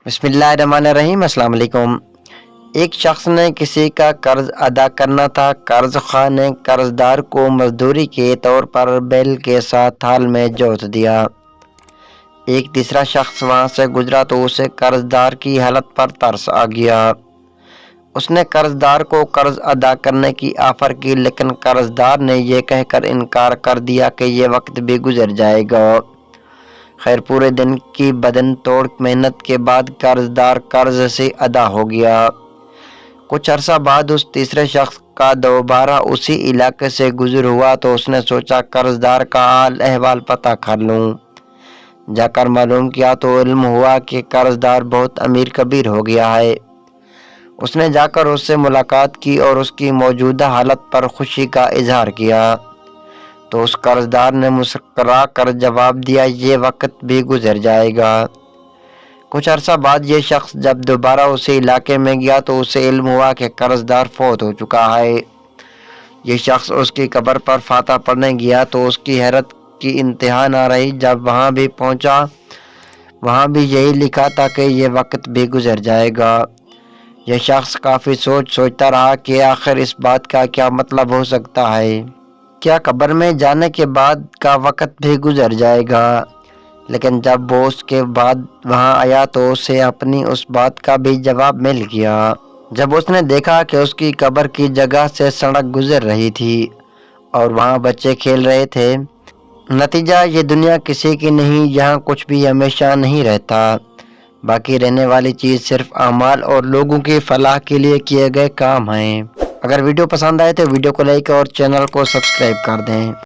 بسم اللہ الرحمن الرحیم۔ السلام علیکم۔ ایک شخص نے کسی کا قرض ادا کرنا تھا۔ قرض خواہ نے قرض دار کو مزدوری کے طور پر بیل کے ساتھ ہال میں جوت دیا۔ ایک تیسرا شخص وہاں سے گزرا تو اسے قرض دار کی حالت پر ترس آ گیا۔ اس نے قرض دار کو قرض ادا کرنے کی آفر کی، لیکن قرض دار نے یہ کہہ کر انکار کر دیا کہ یہ وقت بھی گزر جائے گا۔ خیر، پورے دن کی بدن توڑ محنت کے بعد قرض دار قرض سے ادا ہو گیا۔ کچھ عرصہ بعد اس تیسرے شخص کا دوبارہ اسی علاقے سے گزر ہوا تو اس نے سوچا قرض دار کا حال احوال پتہ کر لوں۔ جا کر معلوم کیا تو علم ہوا کہ قرض دار بہت امیر کبیر ہو گیا ہے۔ اس نے جا کر اس سے ملاقات کی اور اس کی موجودہ حالت پر خوشی کا اظہار کیا تو اس قرض دار نے مسکرا کر جواب دیا، یہ وقت بھی گزر جائے گا۔ کچھ عرصہ بعد یہ شخص جب دوبارہ اسی علاقے میں گیا تو اسے علم ہوا کہ قرض دار فوت ہو چکا ہے۔ یہ شخص اس کی قبر پر فاتحہ پڑھنے گیا تو اس کی حیرت کی انتہا نہ رہی۔ جب وہاں بھی پہنچا، وہاں بھی یہی لکھا تھا کہ یہ وقت بھی گزر جائے گا۔ یہ شخص کافی سوچتا رہا کہ آخر اس بات کا کیا مطلب ہو سکتا ہے۔ کیا قبر میں جانے کے بعد کا وقت بھی گزر جائے گا؟ لیکن جب وہ اس کے بعد وہاں آیا تو اسے اپنی اس بات کا بھی جواب مل گیا۔ جب اس نے دیکھا کہ اس کی قبر کی جگہ سے سڑک گزر رہی تھی اور وہاں بچے کھیل رہے تھے۔ نتیجہ، یہ دنیا کسی کی نہیں، یہاں کچھ بھی ہمیشہ نہیں رہتا۔ باقی رہنے والی چیز صرف اعمال اور لوگوں کی فلاح کے لیے کیے گئے کام ہیں۔ اگر ویڈیو پسند آئے تو ویڈیو کو لائک اور چینل کو سبسکرائب کر دیں۔